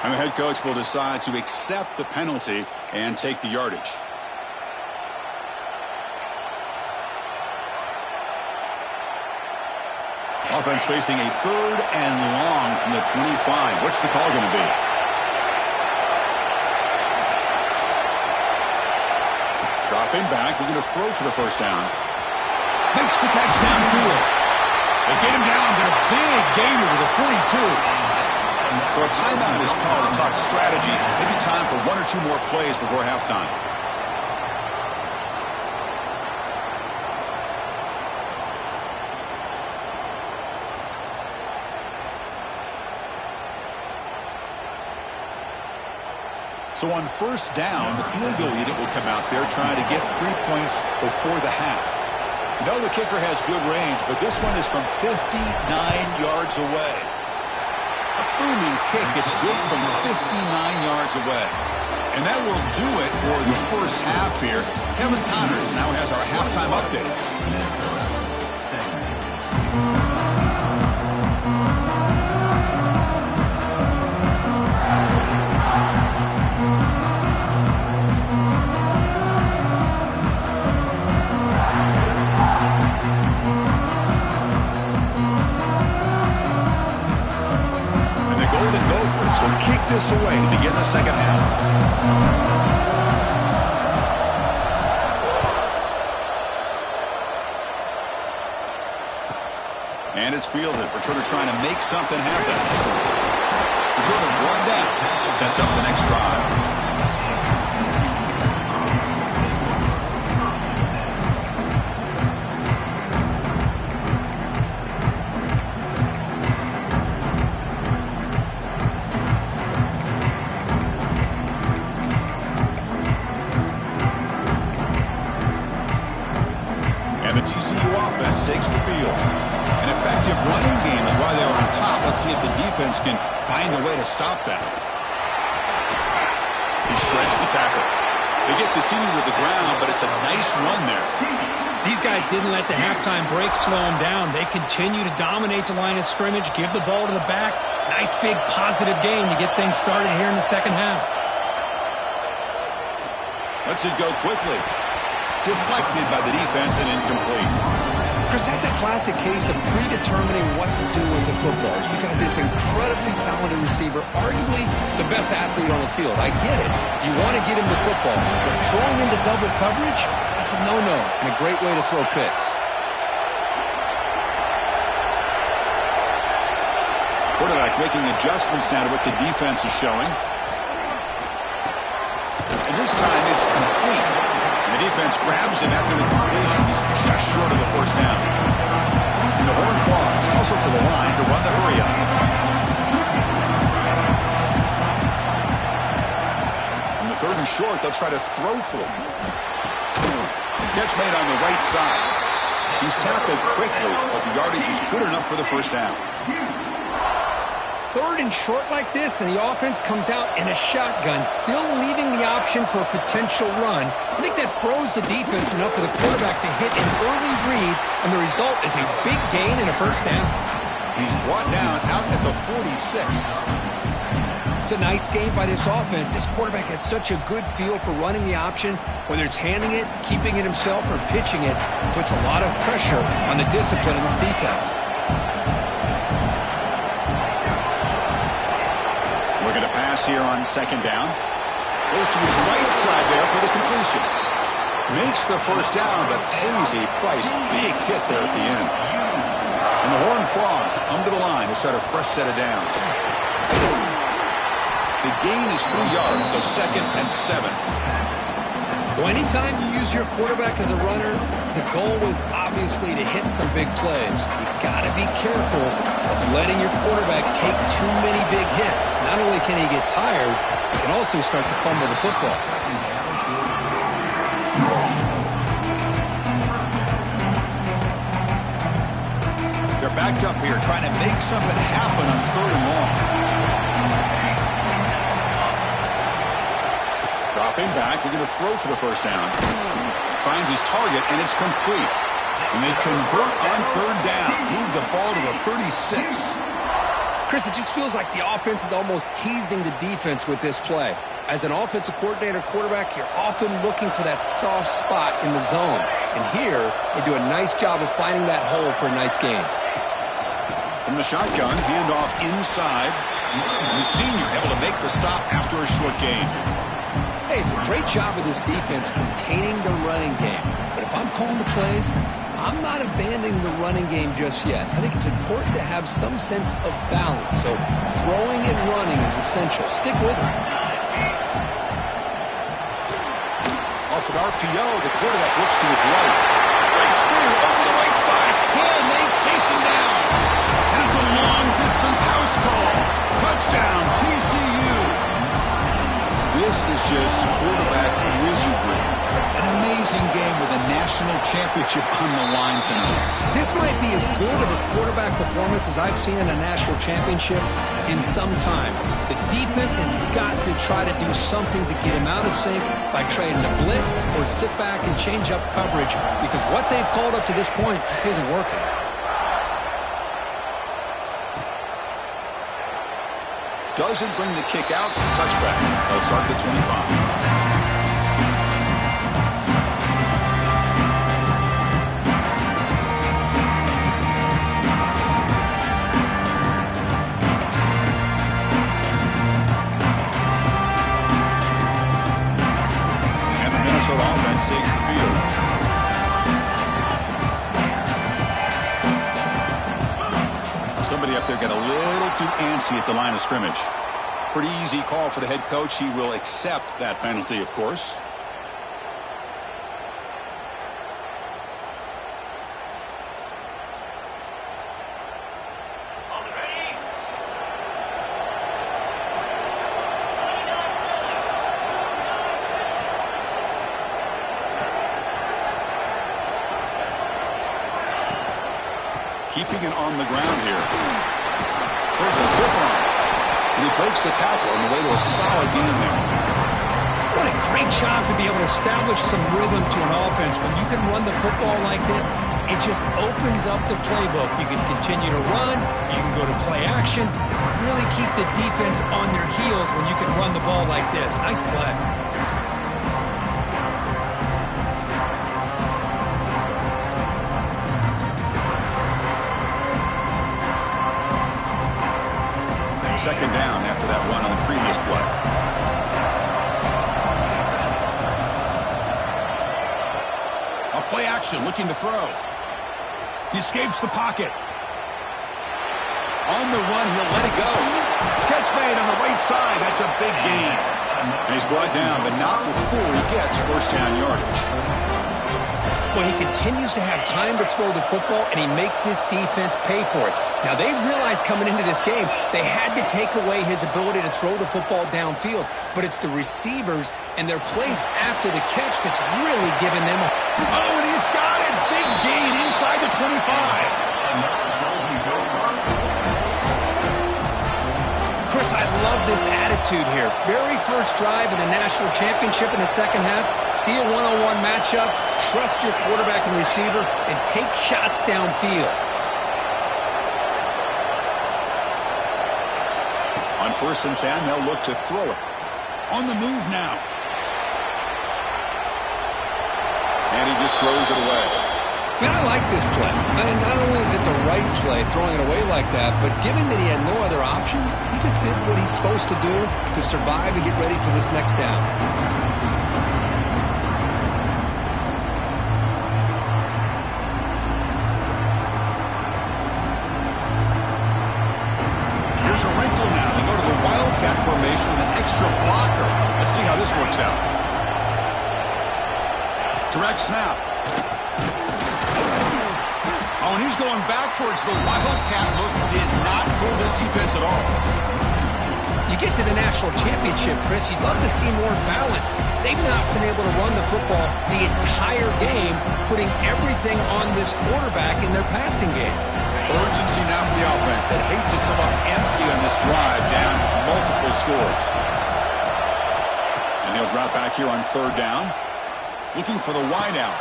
[SPEAKER 1] And the head coach will decide to accept the penalty and take the yardage. Offense facing a 3rd and long from the 25. What's the call going to be? Dropping back, looking to throw for the first down. Makes the catch downfield. They get him down, but a big gainer to the 42. So a timeout is called to talk strategy. Maybe time for 1 or 2 more plays before halftime. So on first down, the field goal unit will come out there trying to get 3 points before the half. You know the kicker has good range, but this one is from 59 yards away. A booming kick. It's good from 59 yards away. And that will do it for the first half here. Kevin Connors now has our halftime update. So kick this away to begin the second half. And it's fielded. Returner trying to make something happen. Returner brought down. Sets up the next drive. Takes the field. An effective running game is why they were on top. Let's see if the defense can find a way to stop that. He shreds the tackle. They get the senior to the ground, but it's a nice run there.
[SPEAKER 2] These guys didn't let the halftime break slow them down. They continue to dominate the line of scrimmage, give the ball to the back. Nice big positive gain to get things started here in the second half.
[SPEAKER 1] Lets it go quickly. Deflected by the defense and incomplete.
[SPEAKER 3] Chris, that's a classic case of predetermining what to do with the football. You got this incredibly talented receiver, arguably the best athlete on the field. I get it. You want to get him the football. But throwing into double coverage, that's a no-no and a great way to throw picks.
[SPEAKER 1] Quarterback making adjustments now to what the defense is showing. And this time it's complete. The defense grabs him after the completion. He's just short of the first down. And the horn falls also to the line to run the hurry up. On the 3rd and short, they'll try to throw for him. Catch made on the right side. He's tackled quickly, but the yardage is good enough for the first down.
[SPEAKER 2] 3rd and short like this, and the offense comes out in a shotgun, still leaving the option for a potential run. I think that froze the defense enough for the quarterback to hit an early read, and the result is a big gain and a first down.
[SPEAKER 1] He's brought down out at the 46.
[SPEAKER 2] It's a nice game by this offense. This quarterback has such a good feel for running the option. Whether it's handing it, keeping it himself, or pitching it, puts a lot of pressure on the discipline of this defense.
[SPEAKER 1] here on second down. Goes to his right side there for the completion. Makes the first down, but pays a price. Big hit there at the end. And the Horned Frogs come to the line to start a fresh set of downs. The gain is 3 yards, so 2nd and 7.
[SPEAKER 2] Well, anytime you use your quarterback as a runner, the goal is obviously to hit some big plays. You've got to be careful of letting your quarterback take too many big hits. Not only can he get tired, he can also start to fumble the football.
[SPEAKER 1] They're backed up here trying to make something happen on 3rd and long. Dropping back, they're going to throw for the first down. Finds his target, and it's complete. And they convert on 3rd down. Move the ball to the 36.
[SPEAKER 3] Chris, it just feels like the offense is almost teasing the defense with this play. As an offensive coordinator quarterback, you're often looking for that soft spot in the zone. And here, they do a nice job of finding that hole for a nice gain.
[SPEAKER 1] From the shotgun, handoff inside. The senior able to make the stop after a short gain.
[SPEAKER 3] Hey, it's a great job of this defense containing the running game. But if I'm calling the plays, I'm not abandoning the running game just yet. I think it's important to have some sense of balance. So throwing and running is essential. Stick with it.
[SPEAKER 1] Off an RPO, the quarterback looks to his right. Breaks through over the right side. Can they chase him down? And it's a long-distance house call. Touchdown, TCU. This is just quarterback wizardry. An amazing game with a national championship on the line tonight.
[SPEAKER 3] This might be as good of a quarterback performance as I've seen in a national championship in some time. The defense has got to try to do something to get him out of sync by trading the blitz or sit back and change up coverage, because what they've called up to this point just isn't working.
[SPEAKER 1] Doesn't bring the kick out. Touchback. They'll start the 25. And the Minnesota offense takes the field. Somebody up there got a little too antsy at the line of scrimmage. Pretty easy call for the head coach. He will accept that penalty, of course. Keeping it on the ground here. There's a stiff arm. And he breaks the tackle on the way to a solid gain there.
[SPEAKER 2] What a great job to be able to establish some rhythm to an offense. When you can run the football like this, it just opens up the playbook. You can continue to run. You can go to play action. And really keep the defense on their heels when you can run the ball like this. Nice play.
[SPEAKER 1] Second down after that run on the previous play. A play action, looking to throw. He escapes the pocket. On the run, he'll let it go. Catch made on the right side. That's a big gain. And he's brought down, but not before he gets first down yardage.
[SPEAKER 2] Well, he continues to have time to throw the football, and he makes his defense pay for it. Now, they realized coming into this game, they had to take away his ability to throw the football downfield. But it's the receivers and their plays after the catch that's really giving them a...
[SPEAKER 1] Oh, and he's got it! Big gain inside the 25.
[SPEAKER 2] Chris, I love this attitude here. Very first drive in the national championship in the second half. See a one-on-one matchup, trust your quarterback and receiver, and take shots downfield.
[SPEAKER 1] On 1st and 10, they'll look to throw it. On the move now. And he just throws it away.
[SPEAKER 2] Man, I like this play. Not only is it the right play, throwing it away like that, but given that he had no other option, he just did what he's supposed to do to survive and get ready for this next down.
[SPEAKER 1] Here's a wrinkle now. They go to the Wildcat formation with an extra blocker. Let's see how this works out. Direct snap. Oh, and he's going backwards. The Wildcat look did not fool this defense at all.
[SPEAKER 2] You get to the national championship, Chris, you'd love to see more balance. They've not been able to run the football the entire game, putting everything on this quarterback in their passing game.
[SPEAKER 1] Urgency now for the offense that hates to come up empty on this drive, down multiple scores. And he'll drop back here on third down, looking for the wideout.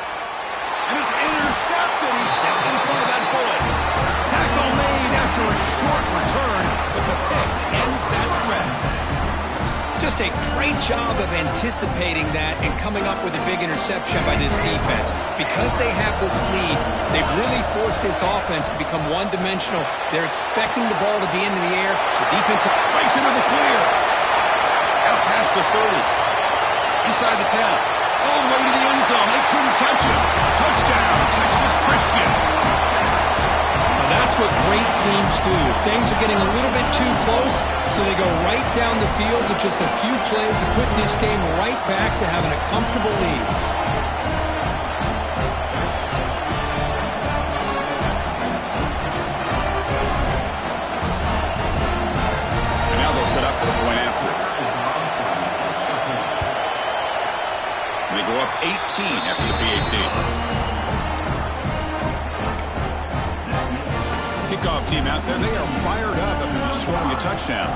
[SPEAKER 1] And it's intercepted. He stepped in front of that bullet. Tackle made after a short return, but the pick ends that threat.
[SPEAKER 2] Just a great job of anticipating that and coming up with a big interception by this defense. Because they have this lead, they've really forced this offense to become one-dimensional. They're expecting the ball to be into the air. The defense
[SPEAKER 1] breaks into the clear. Out past the 30. Inside the 10. All the way to the end zone. They couldn't catch him. Touchdown, Texas Christian.
[SPEAKER 2] Now that's what great teams do. Things are getting a little bit too close, so they go right down the field with just a few plays to put this game right back to having a comfortable lead.
[SPEAKER 1] And now they'll set up for the point after. They go up 18 after the PAT. Kickoff team out there. They are fired up after just scoring a touchdown.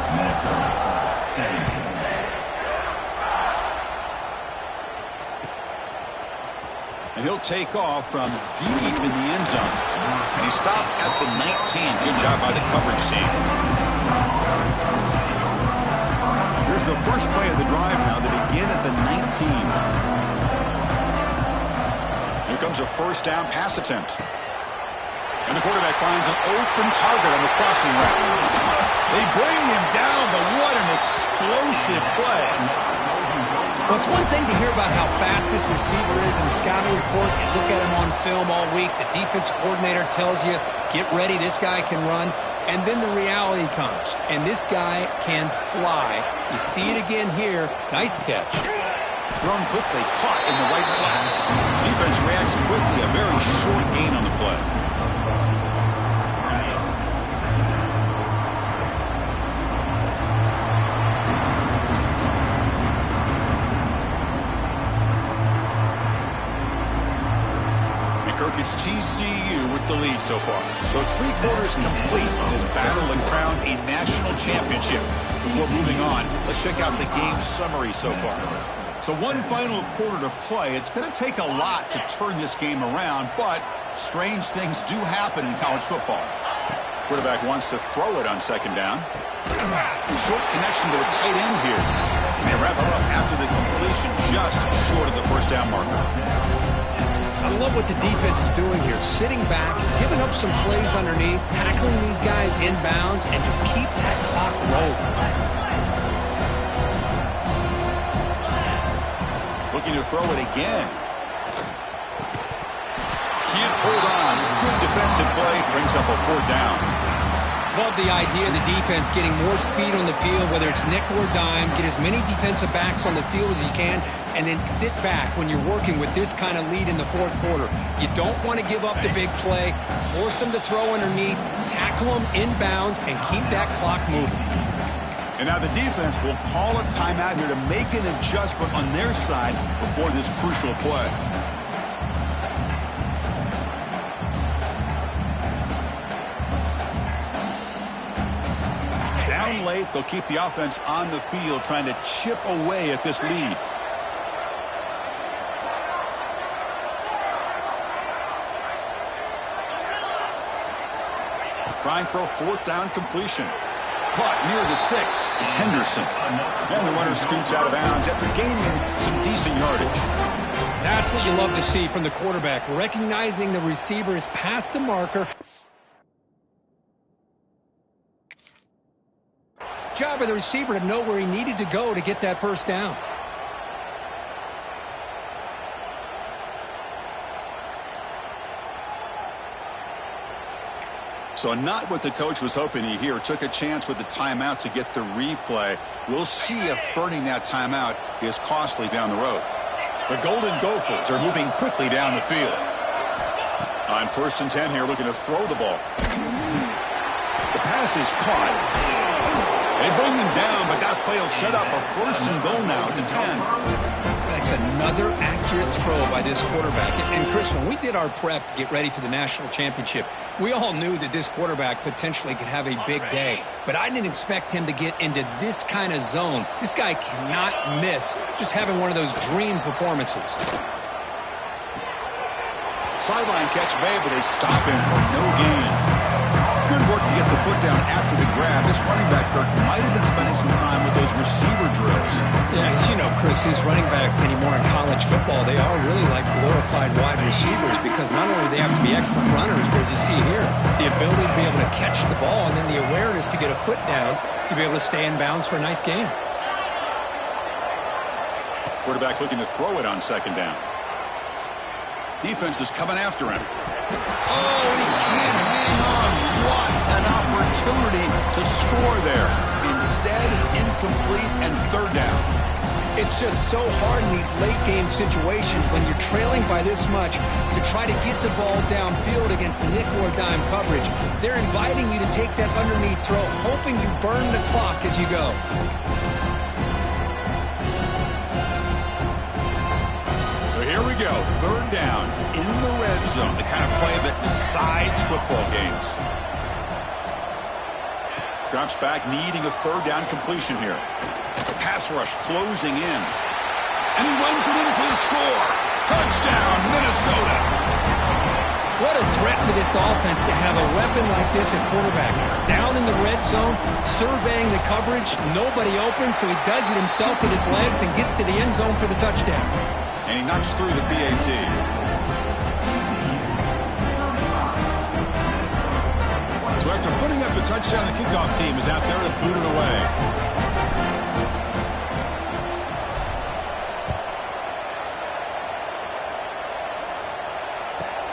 [SPEAKER 1] And he'll take off from deep in the end zone. And he stopped at the 19. Good job by the coverage team. Here's the first play of the drive now. They begin at the 19. Here comes a first down pass attempt. And the quarterback finds an open target on the crossing route. They bring him down, but what an explosive play.
[SPEAKER 2] Well, it's one thing to hear about how fast this receiver is in the scouting report. You look at him on film all week. The defensive coordinator tells you, get ready, this guy can run. And then the reality comes, and this guy can fly. You see it again here. Nice catch.
[SPEAKER 1] Thrown quickly, caught in the right flat. Defense reacts quickly, a very short gain on the play. Kirk, it's TCU with the lead so far. So 3 quarters complete on this battle and crown a national championship. Before moving on, let's check out the game summary so far. So one final quarter to play. It's going to take a lot to turn this game around, but strange things do happen in college football. Quarterback wants to throw it on second down. Short connection to the tight end here. And they wrap it up after the completion, just short of the first down marker.
[SPEAKER 2] I love what the defense is doing here. Sitting back, giving up some plays underneath, tackling these guys inbounds, and just keep that clock rolling.
[SPEAKER 1] Looking to throw it again. Can't hold on. Good defensive play. Brings up a 4th down.
[SPEAKER 2] Love the idea of the defense getting more speed on the field, whether it's nickel or dime. Get as many defensive backs on the field as you can, and then sit back when you're working with this kind of lead in the 4th quarter. You don't want to give up the big play. Force them to throw underneath, tackle them inbounds, and keep that clock moving.
[SPEAKER 1] And now the defense will call a timeout here to make an adjustment on their side before this crucial play. Down late, they'll keep the offense on the field trying to chip away at this lead. Trying for a 4th down completion. Caught near the sticks. It's Henderson. And the runner scoots out of bounds after gaining some decent yardage.
[SPEAKER 2] That's That's what you love to see from the quarterback, recognizing the receiver is past the marker. Job of the receiver to know where he needed to go to get that first down.
[SPEAKER 1] So not what the coach was hoping he hear. Took a chance with the timeout to get the replay. We'll see if burning that timeout is costly down the road. The Golden Gophers are moving quickly down the field. On 1st and 10 here, looking to throw the ball. The pass is caught. They bring him down, but that play will set up a 1st and goal now at the 10.
[SPEAKER 2] That's another accurate throw by this quarterback. And Chris, when we did our prep to get ready for the national championship, we all knew that this quarterback potentially could have a big day. But I didn't expect him to get into this kind of zone. This guy cannot miss just having one of those dream performances.
[SPEAKER 1] Sideline catch made, but they stop him for no gain. Good work to get the foot down after the grab. This running back, Kirk, might have been spending some time with those receiver drills.
[SPEAKER 2] Yeah, as you know, Chris, these running backs anymore in college football, they are really like glorified wide receivers because not only do they have to be excellent runners, but as you see here, the ability to be able to catch the ball and then the awareness to get a foot down to be able to stay in bounds for a nice gain.
[SPEAKER 1] Quarterback looking to throw it on 2nd down. Defense is coming after him. Oh, he can't hang on. What an opportunity to score there. Instead, incomplete and 3rd down.
[SPEAKER 2] It's just so hard in these late game situations when you're trailing by this much to try to get the ball downfield against nickel or dime coverage. They're inviting you to take that underneath throw, hoping you burn the clock as you go.
[SPEAKER 1] Here we go, 3rd down in the red zone, the kind of play that decides football games. Drops back, needing a 3rd down completion here. The pass rush closing in. And he runs it in for the score. Touchdown, Minnesota.
[SPEAKER 2] What a threat to this offense to have a weapon like this at quarterback. Down in the red zone, surveying the coverage, nobody open, so he does it himself with his legs and gets to the end zone for the touchdown.
[SPEAKER 1] And he knocks through the PAT. So after putting up the touchdown, the kickoff team is out there to boot it away.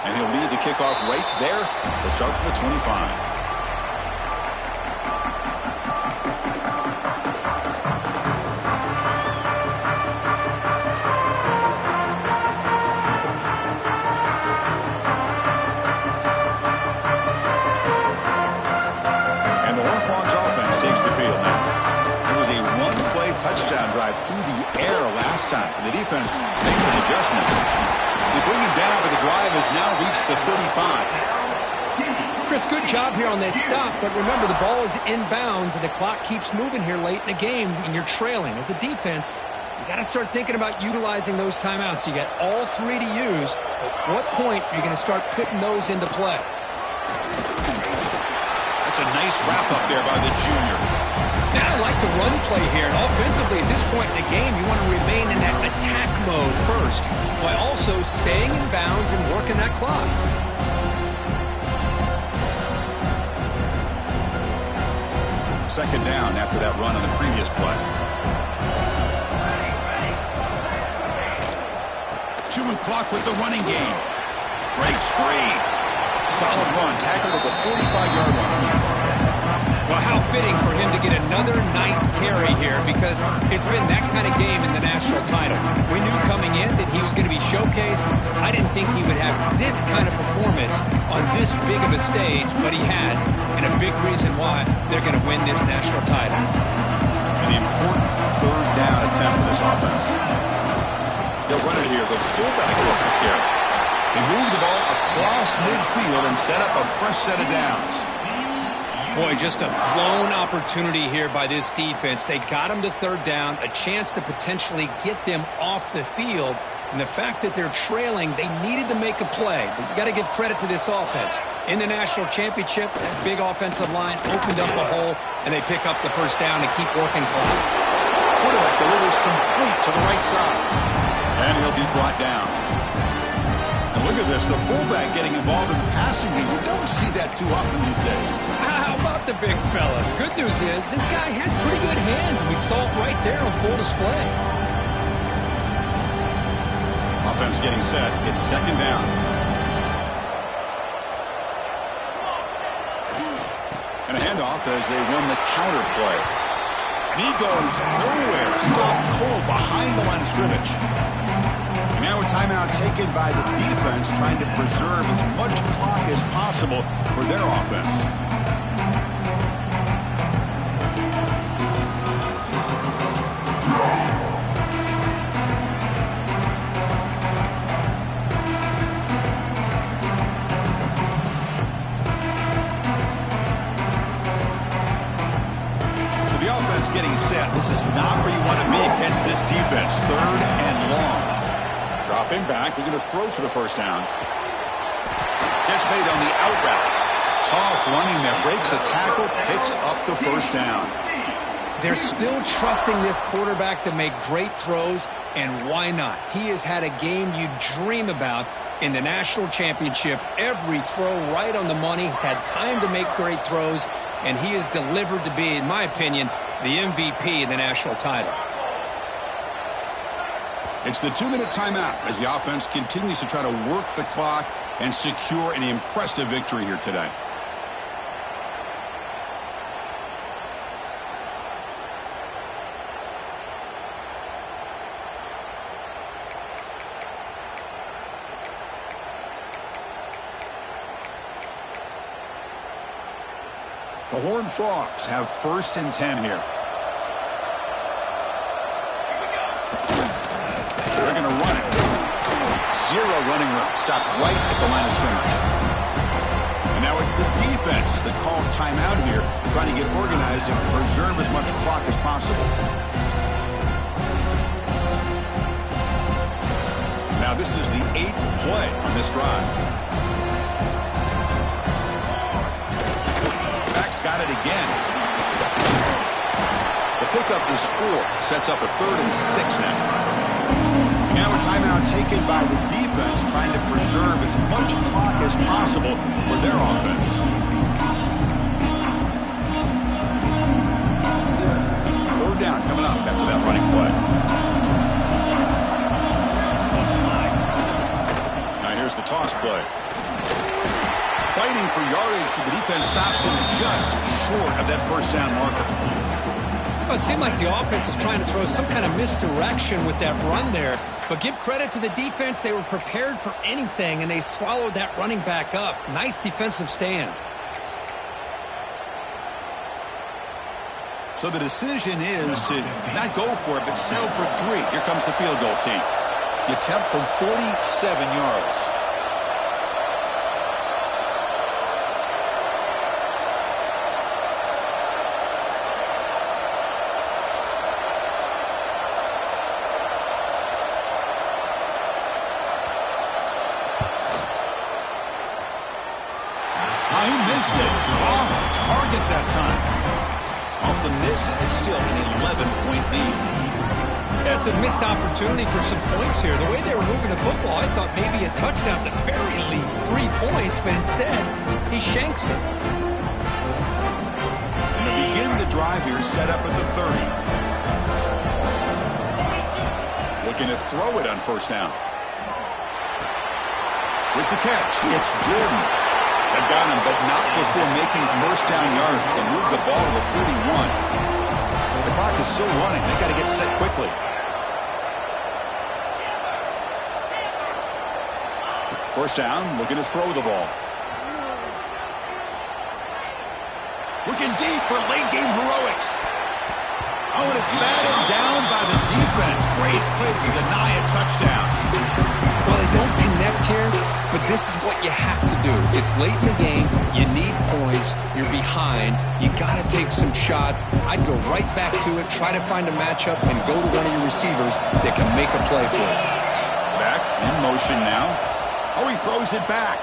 [SPEAKER 1] And he'll lead the kickoff right there to start from the 25. Time. The defense makes some adjustments. They bring him down, but the drive has now reached the 35.
[SPEAKER 2] Chris, good job here on that stop, but remember the ball is inbounds and the clock keeps moving here late in the game and you're trailing. As a defense, you got to start thinking about utilizing those timeouts. You got all 3 to use. At what point are you going to start putting those into play?
[SPEAKER 1] That's a nice wrap up there by the junior.
[SPEAKER 2] Now I like the run play here, and offensively at this point in the game, you want to remain in that attack mode first, while also staying in bounds and working that clock.
[SPEAKER 1] Second down after that run on the previous play. Chewing clock with the running game. Breaks free. Solid run, tackled at the 45-yard line.
[SPEAKER 2] Well, how fitting for him to get another nice carry here because it's been that kind of game in the national title. We knew coming in that he was going to be showcased. I didn't think he would have this kind of performance on this big of a stage, but he has, and a big reason why they're going to win this national title.
[SPEAKER 1] An important 3rd down attempt for this offense. They'll run it here. The fullback gets the carry. They move the ball across midfield and set up a fresh set of downs.
[SPEAKER 2] Boy, just a blown opportunity here by this defense. They got him to 3rd down, a chance to potentially get them off the field. And the fact that they're trailing, they needed to make a play. But you got to give credit to this offense. In the national championship, that big offensive line opened up a hole, and they pick up the 1st down and keep working clock.
[SPEAKER 1] Quarterback delivers complete to the right side. And he'll be brought down. And look at this, the fullback getting involved in the passing game. You don't see that too often these days.
[SPEAKER 2] How about the big fella? Good news is this guy has pretty good hands, and we saw it right there on full display.
[SPEAKER 1] Offense getting set. It's second down. And a handoff as they run the counter play. And he goes nowhere. Stop cold behind the line of scrimmage. And now a timeout taken by the defense, trying to preserve as much clock as possible for their offense. So the offense getting set. This is not where you want to be against this defense. Third and long. Dropping back, they're going to throw for the first down. Gets made on the out route. Tough running there, breaks a tackle, picks up the first down.
[SPEAKER 2] They're still trusting this quarterback to make great throws, and why not? He has had a game you dream about in the national championship. Every throw right on the money. He's had time to make great throws, and he has delivered to be, in my opinion, the MVP in the national title.
[SPEAKER 1] It's the 2-minute timeout as the offense continues to try to work the clock and secure an impressive victory here today. The Horned Frogs have 1st and 10 here. They're going to run it. 0 running room. Stop right at the line of scrimmage. And now it's the defense that calls timeout here, trying to get organized and preserve as much clock as possible. Now this is the 8th play on this drive. Max got it again. The pickup is 4. Sets up a 3rd and 6 now. Now a timeout taken by the defense, trying to preserve as much clock as possible for their offense. Third down coming up after that running play. Now here's the toss play. Fighting for yardage, but the defense stops him just short of that first down marker.
[SPEAKER 2] Well, it seemed like the offense was trying to throw some kind of misdirection with that run there. But give credit to the defense. They were prepared for anything, and they swallowed that running back up. Nice defensive stand.
[SPEAKER 1] So the decision is to not go for it, but settle for 3. Here comes the field goal team. The attempt from 47 yards. He missed it. Off target that time. Off the miss, it's still an 11-point lead.
[SPEAKER 2] That's a missed opportunity for some points here. The way they were moving the football, I thought maybe a touchdown at the very least, 3 points, but instead, he shanks it.
[SPEAKER 1] And to begin the drive here, set up at the 30. Looking to throw it on first down. With the catch, it's Jordan. They've got him, but not before making first down yards. They move the ball to the 41. The clock is still running. They've got to get set quickly. First down, looking to throw the ball. Looking deep for late game heroics. Oh, and it's batted down by the defense. Great play to deny a touchdown.
[SPEAKER 3] Well, they don't connect here, but this is what you have to do. It's late in the game. You need points. You're behind. You got to take some shots. I'd go right back to it, try to find a matchup, and go to one of your receivers that can make a play for it.
[SPEAKER 1] Back in motion now. Oh, he throws it back.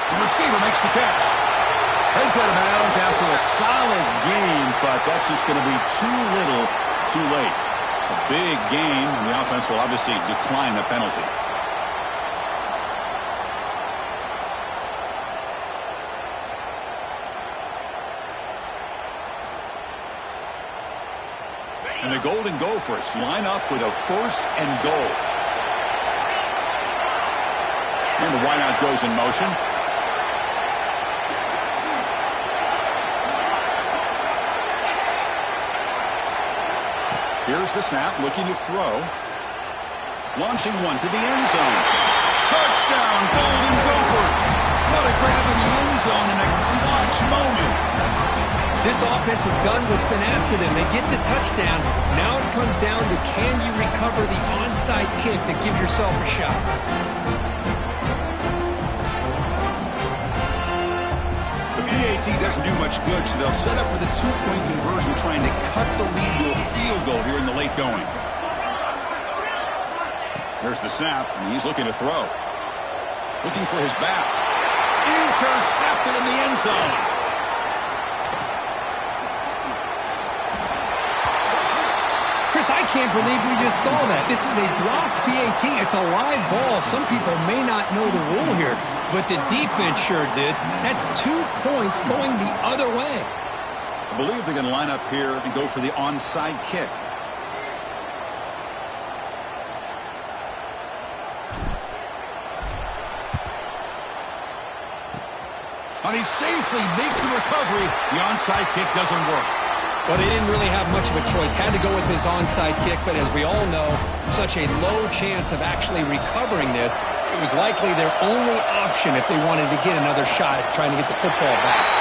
[SPEAKER 1] The receiver makes the catch. Heads out of bounds after a solid game, but that's just going to be too little too late. A big gain, and the offense will obviously decline the penalty. And the Golden Gophers line up with a 1st and goal. And the wideout goes in motion. Here's the snap, looking to throw. Launching one to the end zone. Touchdown, Golden Gophers. Another greater than the end zone in a clutch moment.
[SPEAKER 2] This offense has done what's been asked of them. They get the touchdown. Now it comes down to, can you recover the onside kick to give yourself a shot?
[SPEAKER 1] The PAT doesn't do much good, so they'll set up for the 2-point conversion, trying to cut the lead to a field goal here in the late going. There's the snap, and he's looking to throw. Looking for his back. Intercepted in the end zone.
[SPEAKER 2] Chris, I can't believe we just saw that. This is a blocked PAT. It's a live ball. Some people may not know the rule here, but the defense sure did. That's 2 points going the other way.
[SPEAKER 1] I believe they're going to line up here and go for the onside kick. And he safely makes the recovery. The onside kick doesn't work.
[SPEAKER 2] Well, they didn't really have much of a choice. Had to go with his onside kick, but as we all know, such a low chance of actually recovering this. It was likely their only option if they wanted to get another shot at trying to get the football back.